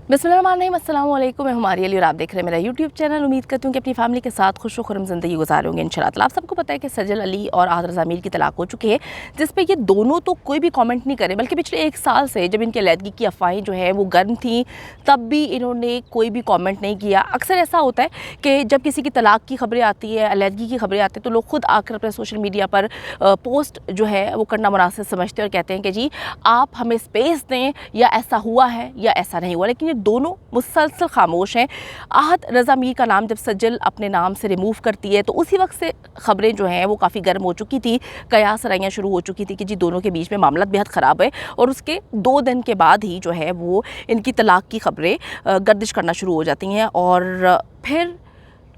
बिस्मिल्लाहिर्रहमानिर्रहीम, अस्सलाम वालेकुम। मैं हमारी अली और आप देख रहे हैं मेरा यूट्यूब चैनल। उम्मीद करती हूँ कि अपनी फैमिली के साथ खुश खुरम ज़िंदगी गुजार होंगे इंशाल्लाह। आप सबको पता है कि सजल अली और आहद रज़ा मीर की तलाक हो चुकी है, जिस पे ये दोनों तो कोई भी कमेंट नहीं करे, बल्कि पिछले एक साल से जब इनकी अलहदगी की अफवाहें जो है वो गर्म थी, तब भी इन्होंने कोई भी कॉमेंट नहीं किया। अक्सर ऐसा होता है कि जब किसी की तलाक की खबरें आती है, अलहदगी की खबरें आती हैं, तो लोग खुद आकर अपने सोशल मीडिया पर पोस्ट जो है वो करना मुनासिब समझते हैं और कहते हैं कि जी आप हमें स्पेस दें, या ऐसा हुआ है या ऐसा नहीं हुआ। लेकिन ये दोनों मुसलसल खामोश हैं। आहद रज़ा मीर का नाम जब सज्जल अपने नाम से रिमूव करती है, तो उसी वक्त से खबरें जो हैं वो काफ़ी गर्म हो चुकी थी, कयास रहियाँ शुरू हो चुकी थी कि जी दोनों के बीच में मामला बेहद ख़राब है। और उसके 2 दिन के बाद ही जो है वो इनकी तलाक की खबरें गर्दिश करना शुरू हो जाती हैं। और फिर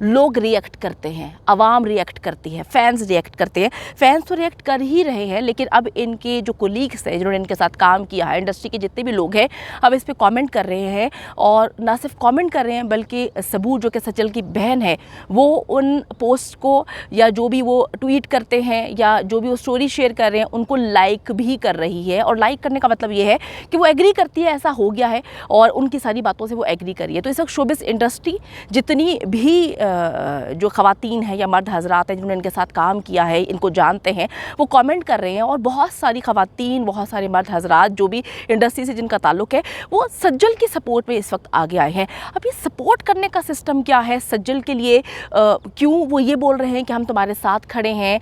लोग रिएक्ट करते हैं, आवाम रिएक्ट करती है, फैंस रिएक्ट करते हैं। फैंस तो रिएक्ट कर ही रहे हैं, लेकिन अब इनके जो कोलीग्स हैं जिन्होंने इनके साथ काम किया है, इंडस्ट्री के जितने भी लोग हैं, अब इस पे कमेंट कर रहे हैं। और ना सिर्फ कमेंट कर रहे हैं, बल्कि सबूर जो कि सजल की बहन है, वो उन पोस्ट को या जो भी वो ट्वीट करते हैं या जो भी वो स्टोरी शेयर कर रहे हैं उनको लाइक भी कर रही है। और लाइक करने का मतलब ये है कि वो एग्री करती है ऐसा हो गया है और उनकी सारी बातों से वो एग्री करी है। तो इस वक्त शोबिस इंडस्ट्री जितनी भी जो ख़वातीन हैं या मर्द हज़रात हैं जिन्होंने इनके साथ काम किया है, इनको जानते हैं, वो कमेंट कर रहे हैं। और बहुत सारी ख़वातीन, बहुत सारे मर्द हज़रात जो भी इंडस्ट्री से जिनका ताल्लुक़ है, वो सज्जल की सपोर्ट में इस वक्त आगे आए हैं। अब ये सपोर्ट करने का सिस्टम क्या है सज्जल के लिए? क्यों वो ये बोल रहे हैं कि हम तुम्हारे साथ खड़े हैं?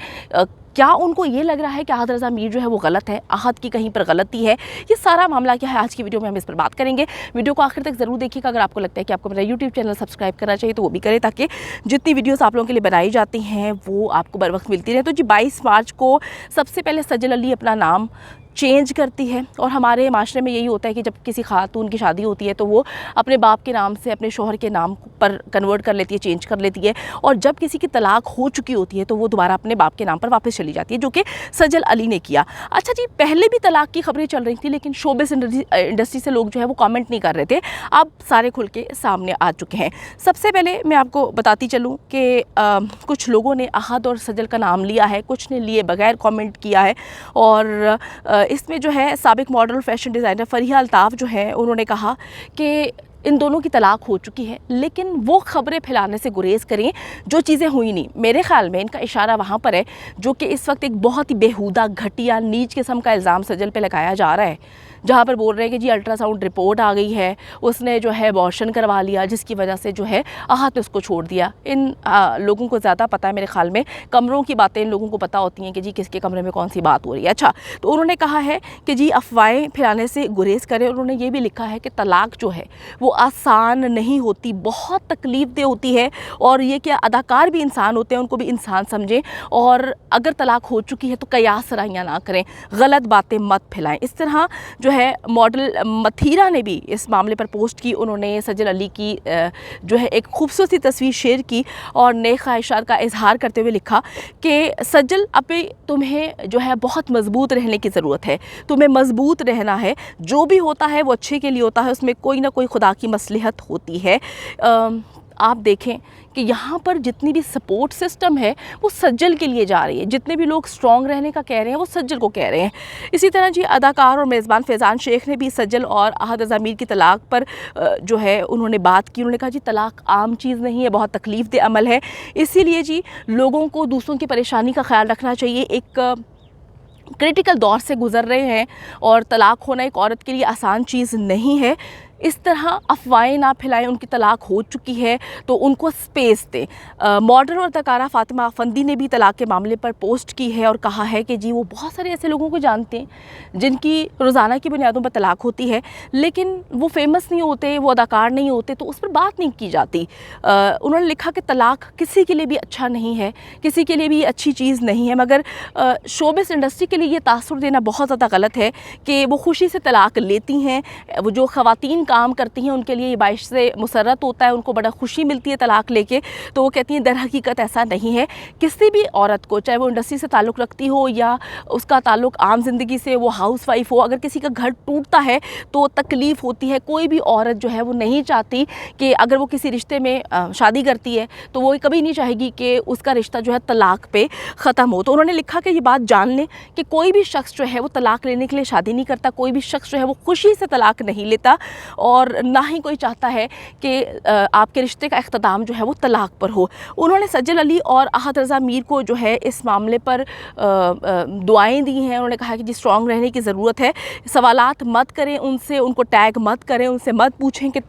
क्या उनको ये लग रहा है कि आहद रज़ा मीर जो है वो गलत है, आहद की कहीं पर गलती है? ये सारा मामला क्या है, आज की वीडियो में हम इस पर बात करेंगे। वीडियो को आखिर तक ज़रूर देखिएगा। अगर आपको लगता है कि आपको मेरा यूट्यूब चैनल सब्सक्राइब करना चाहिए तो वो भी करें, ताकि जितनी वीडियोस आप लोगों के लिए बनाई जाती हैं वो आपको बर वक्त मिलती रहे। तो जी 22 मार्च को सबसे पहले सजल अली अपना नाम चेंज करती है। और हमारे माशरे में यही होता है कि जब किसी खातून की शादी होती है तो वो अपने बाप के नाम से अपने शौहर के नाम पर कन्वर्ट कर लेती है, चेंज कर लेती है। और जब किसी की तलाक हो चुकी होती है तो वो दोबारा अपने बाप के नाम पर वापस चली जाती है, जो कि सजल अली ने किया। अच्छा जी, पहले भी तलाक की खबरें चल रही थी, लेकिन शोबिस इंडस्ट्री से लोग जो है वो कमेंट नहीं कर रहे थे। अब सारे खुल के सामने आ चुके हैं। सबसे पहले मैं आपको बताती चलूँ कि कुछ लोगों ने आहद और सजल का नाम लिया है, कुछ ने लिए बगैर कमेंट किया है। और इसमें जो है साबिक model fashion designer Fariha Altaf जो है, उन्होंने कहा कि इन दोनों की तलाक हो चुकी है, लेकिन वो खबरें फैलाने से गुरेज करें जो चीज़ें हुई नहीं। मेरे ख़्याल में इनका इशारा वहाँ पर है जो कि इस वक्त एक बहुत ही बेहुदा, घटिया, नीच किस्म का इल्ज़ाम सजल पे लगाया जा रहा है, जहाँ पर बोल रहे हैं कि जी अल्ट्रासाउंड रिपोर्ट आ गई है, उसने जो है अबॉर्शन करवा लिया, जिसकी वजह से जो है आहद ने उसको छोड़ दिया। इन लोगों को ज़्यादा पता है मेरे ख़्याल में, कमरों की बातें इन लोगों को पता होती हैं कि जी किसके कमरे में कौन सी बात हो रही है। अच्छा, तो उन्होंने कहा है कि जी अफवाहें फैलाने से गुरेज करें। उन्होंने ये भी लिखा है कि तलाक जो है वो आसान नहीं होती, बहुत तकलीफ दे होती है। और ये क्या अदाकार भी इंसान होते हैं, उनको भी इंसान समझें। और अगर तलाक हो चुकी है तो कयास राहियाँ ना करें, गलत बातें मत फैलाएं। इस तरह जो है मॉडल मथीरा ने भी इस मामले पर पोस्ट की। उन्होंने सजल अली की जो है एक खूबसूरत सी तस्वीर शेयर की और नेक ख्वाहिशात का इजहार करते हुए लिखा कि सजल अभी तुम्हें जो है बहुत मजबूत रहने की ज़रूरत है, तुम्हें मजबूत रहना है। जो भी होता है वो अच्छे के लिए होता है, उसमें कोई ना कोई खुदा की मसलहत होती है। आप देखें कि यहाँ पर जितनी भी सपोर्ट सिस्टम है वो सज्जल के लिए जा रही है। जितने भी लोग स्ट्रॉन्ग रहने का कह रहे हैं वो सज्जल को कह रहे हैं। इसी तरह जी अदाकार और मेज़बान फैज़ान शेख ने भी सज्जल और आहद रज़ा मीर की तलाक पर जो है उन्होंने बात की। उन्होंने कहा जी तलाक आम चीज़ नहीं है, बहुत तकलीफ़ दे अमल है, इसीलिए जी लोगों को दूसरों की परेशानी का ख्याल रखना चाहिए। एक क्रिटिकल दौर से गुज़र रहे हैं और तलाक होना एक औरत के लिए आसान चीज़ नहीं है। इस तरह अफवाहें ना फैलाएं, उनकी तलाक हो चुकी है तो उनको स्पेस दें। मॉडल और अदाकारा फ़ातिमा अफंदी ने भी तलाक के मामले पर पोस्ट की है और कहा है कि जी वो बहुत सारे ऐसे लोगों को जानते हैं जिनकी रोज़ाना की बुनियादों पर तलाक होती है, लेकिन वो फेमस नहीं होते, वो अदाकार नहीं होते, तो उस पर बात नहीं की जाती। उन्होंने लिखा कि तलाक किसी के लिए भी अच्छा नहीं है, किसी के लिए भी अच्छी चीज़ नहीं है, मगर शोबिस इंडस्ट्री के लिए ये तासुर देना बहुत ज़्यादा गलत है कि वो खुशी से तलाक लेती हैं। वो जो ख़वातीन काम करती हैं उनके लिए ये बाइश से मुसर्रत होता है, उनको बड़ा खुशी मिलती है तलाक लेके। तो वो कहती हैं दर हकीकत ऐसा नहीं है। किसी भी औरत को, चाहे वो इंडस्ट्री से ताल्लुक़ रखती हो या उसका ताल्लुक़ आम ज़िंदगी से, वो हाउस वाइफ हो, अगर किसी का घर टूटता है तो तकलीफ़ होती है। कोई भी औरत जो है वो नहीं चाहती कि अगर वो किसी रिश्ते में शादी करती है तो वो कभी नहीं चाहेगी कि उसका रिश्ता जो है तलाक पे ख़त्म हो। तो उन्होंने लिखा कि ये बात जान लें कि कोई भी शख्स जो है वो तलाक लेने के लिए शादी नहीं करता, कोई भी शख्स जो है वो खुशी से तलाक नहीं लेता। اور نہ ہی کوئی چاہتا ہے کہ آپ کے رشتے کا اختتام جو ہے وہ طلاق پر ہو۔ انہوں نے سجل علی اور احد رضا میر کو جو ہے اس معاملے پر دعائیں دی ہیں۔ انہوں نے کہا کہ جی اسٹرانگ رہنے کی ضرورت ہے، سوالات مت کریں ان سے، ان کو ٹیگ مت کریں، ان سے مت پوچھیں کہ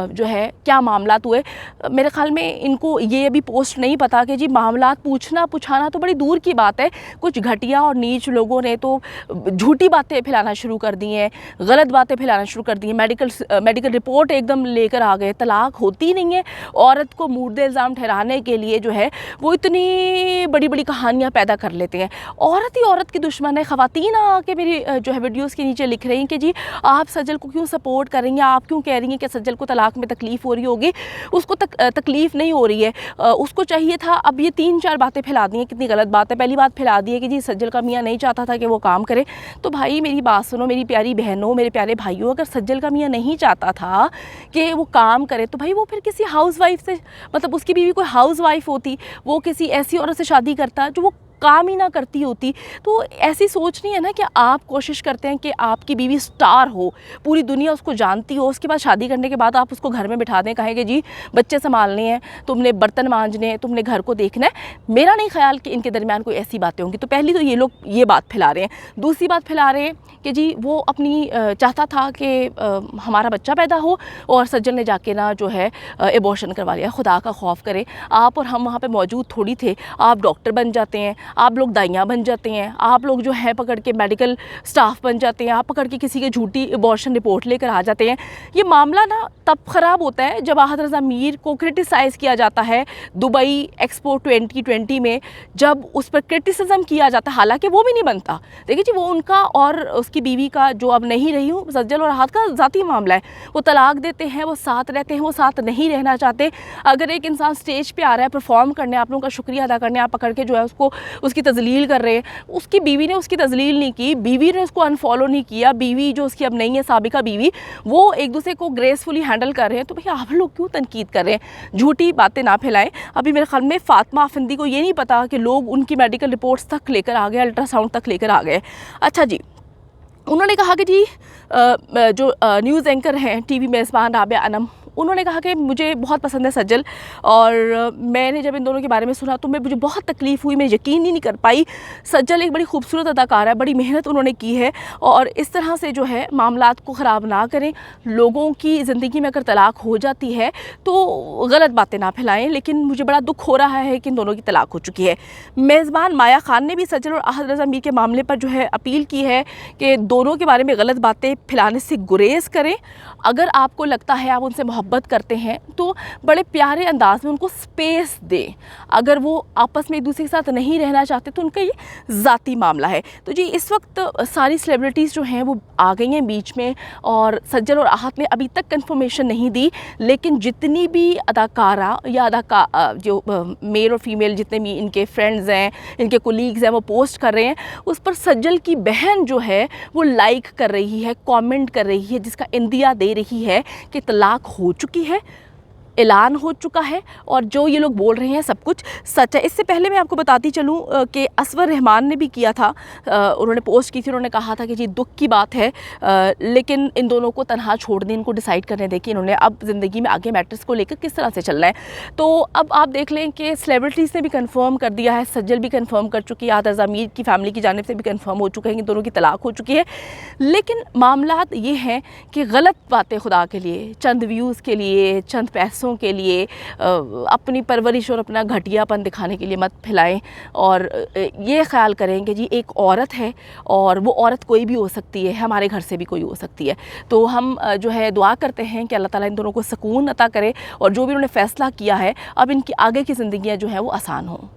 جو ہے کیا معاملات ہوئے۔ میرے خیال میں ان کو یہ ابھی پوسٹ نہیں پتا کہ جی معاملات پوچھانا تو بڑی دور کی بات ہے، کچھ گھٹیا اور نیچ لوگوں نے تو جھوٹی باتیں پھیلانا شروع کر دی ہیں، غلط باتیں پھیلانا شروع کر دی ہیں، میڈیکل رپورٹ ایک دم لے کر آ گئے، طلاق ہوتی نہیں ہے، عورت کو مورد الزام ٹھہرانے کے لیے جو ہے وہ اتنی بڑی بڑی کہانیاں پیدا کر لیتے ہیں۔ عورت ہی عورت کی دشمن ہے۔ خواتین آ کے میری جو ہے ویڈیوز کے نیچے لکھ رہی ہیں کہ جی آپ سجل کو کیوں سپورٹ کر رہی ہیں، آپ کیوں کہہ رہی ہیں کہ سجل کو طلاق میں تکلیف ہو رہی ہوگی، اس کو تکلیف نہیں ہو رہی ہے، اس کو چاہیے تھا۔ اب یہ 3-4 باتیں پھیلا دی ہیں، کتنی غلط بات ہے۔ پہلی بات پھیلا دی ہے کہ جی سجل کا میاں نہیں چاہتا تھا کہ وہ کام کرے، تو بھائی میری بات سنو، میری پیاری بہنوں، میرے پیارے بھائیوں، اگر سجل کا میاں نہیں چاہتا تھا کہ وہ کام کرے تو بھائی وہ پھر کسی ہاؤس وائف سے، مطلب اس کی بیوی کوئی ہاؤس وائف ہوتی، وہ کسی ایسی عورت سے شادی کرتا جو وہ کام ہی نہ کرتی ہوتی۔ تو ایسی سوچ نہیں ہے نا کہ آپ کوشش کرتے ہیں کہ آپ کی بیوی سٹار ہو، پوری دنیا اس کو جانتی ہو، اس کے بعد شادی کرنے کے بعد آپ اس کو گھر میں بٹھا دیں، کہیں کہ جی بچے سنبھالنے ہیں، تم نے برتن مانجنے ہیں، تم نے گھر کو دیکھنا ہے۔ میرا نہیں خیال کہ ان کے درمیان کوئی ایسی باتیں ہوں گی۔ تو پہلی تو یہ لوگ یہ بات پھیلا رہے ہیں۔ دوسری بات پھیلا رہے ہیں کہ جی وہ اپنی چاہتا تھا کہ ہمارا بچہ پیدا ہو اور سجل نے جا کے نا جو ہے ایبورشن کروا لیا۔ خدا کا خوف کرے، آپ اور ہم وہاں پہ موجود تھوڑی تھے، آپ ڈاکٹر بن جاتے ہیں، آپ لوگ دائیاں بن جاتے ہیں، آپ لوگ جو ہے پکڑ کے میڈیکل سٹاف بن جاتے ہیں، آپ پکڑ کے کسی کے جھوٹی ایبورشن رپورٹ لے کر آ جاتے ہیں۔ یہ معاملہ نا تب خراب ہوتا ہے جب احد رضا میر کو کرٹیسائز کیا جاتا ہے دبئی ایکسپو 2020 میں، جب اس پر کرٹیسزم کیا جاتا ہے، حالانکہ وہ بھی نہیں بنتا۔ دیکھیں جی وہ ان کا اور اس کی بیوی کا جو اب نہیں رہی ہوں سجل اور احد کا ذاتی معاملہ ہے، وہ طلاق دیتے ہیں، وہ ساتھ رہتے ہیں، وہ ساتھ نہیں رہنا چاہتے۔ اگر ایک انسان سٹیج پہ آ رہا ہے پرفارم کرنے، آپ لوگوں کا شکریہ ادا کرنے، آپ پکڑ کے جو ہے اس کو اس کی تذلیل کر رہے ہیں، اس کی بیوی نے اس کی تذلیل نہیں کی، بیوی نے اس کو انفالو نہیں کیا، بیوی جو اس کی اب نہیں ہے سابقہ بیوی، وہ ایک دوسرے کو گریسفلی ہینڈل کر رہے ہیں، تو بھئی آپ لوگ کیوں تنقید کر رہے ہیں؟ جھوٹی باتیں نہ پھیلائیں۔ ابھی میرے خیال میں فاطمہ افندی کو یہ نہیں پتا کہ لوگ ان کی میڈیکل رپورٹس تک لے کر آ گئے، الٹرا ساؤنڈ تک لے کر آ گئے۔ اچھا جی، انہوں نے کہا کہ جی جو نیوز اینکر ہیں ٹی وی میزبان رابعہ انم، انہوں نے کہا کہ مجھے بہت پسند ہے سجل، اور میں نے جب ان دونوں کے بارے میں سنا تو مجھے بہت تکلیف ہوئی، میں یقین ہی نہیں کر پائی۔ سجل ایک بڑی خوبصورت اداکار ہے، بڑی محنت انہوں نے کی ہے، اور اس طرح سے جو ہے معاملات کو خراب نہ کریں۔ لوگوں کی زندگی میں اگر طلاق ہو جاتی ہے تو غلط باتیں نہ پھیلائیں، لیکن مجھے بڑا دکھ ہو رہا ہے کہ ان دونوں کی طلاق ہو چکی ہے۔ میزبان مایا خان نے بھی سجل اور احد رضا میر کے معاملے پر جو ہے اپیل کی ہے کہ دونوں کے بارے میں غلط باتیں پھیلانے سے گریز کریں۔ اگر آپ کو لگتا ہے آپ ان سے محبت کرتے ہیں تو بڑے پیارے انداز میں ان کو سپیس دیں۔ اگر وہ آپس میں ایک دوسرے کے ساتھ نہیں رہنا چاہتے تو ان کا یہ ذاتی معاملہ ہے۔ تو جی اس وقت ساری سیلیبریٹیز جو ہیں وہ آ گئی ہیں بیچ میں، اور سجل اور احد نے ابھی تک کنفرمیشن نہیں دی، لیکن جتنی بھی اداکارہ یا جو میل اور فیمیل جتنے بھی ان کے فرینڈز ہیں، ان کے کولیگز ہیں، وہ پوسٹ کر رہے ہیں، اس پر سجل کی بہن جو ہے وہ لائک کر رہی ہے، کامنٹ کر رہی ہے، جس کا اندیا دے رہی ہے کہ طلاق ہو چکی ہے، اعلان ہو چکا ہے، اور جو یہ لوگ بول رہے ہیں سب کچھ سچ ہے۔ اس سے پہلے میں آپ کو بتاتی چلوں کہ اصور رحمان نے بھی کیا تھا، انہوں نے پوسٹ کی تھی، انہوں نے کہا تھا کہ جی دکھ کی بات ہے، لیکن ان دونوں کو تنہا چھوڑ دیں، ان کو ڈیسائیڈ کرنے دیں کہ انہوں نے اب زندگی میں آگے میٹرز کو لے کر کس طرح سے چلنا ہے۔ تو اب آپ دیکھ لیں کہ سیلیبریٹیز نے بھی کنفرم کر دیا ہے، سجل بھی کنفرم کر چکی ہے، احد رضا میر کی فیملی کی جانب سے بھی کنفرم ہو چکا ہے کہ ان دونوں کی طلاق ہو چکی ہے۔ لیکن معاملات یہ ہیں کہ غلط باتیں خدا کے لیے، چند ویوز کے لیے، چند پیسوں کے لیے، اپنی پرورش اور اپنا گھٹیا پن دکھانے کے لیے مت پھیلائیں، اور یہ خیال کریں کہ جی ایک عورت ہے اور وہ عورت کوئی بھی ہو سکتی ہے، ہمارے گھر سے بھی کوئی ہو سکتی ہے۔ تو ہم جو ہے دعا کرتے ہیں کہ اللہ تعالیٰ ان دونوں کو سکون عطا کرے، اور جو بھی انہوں نے فیصلہ کیا ہے اب ان کی آگے کی زندگیاں جو ہیں وہ آسان ہوں۔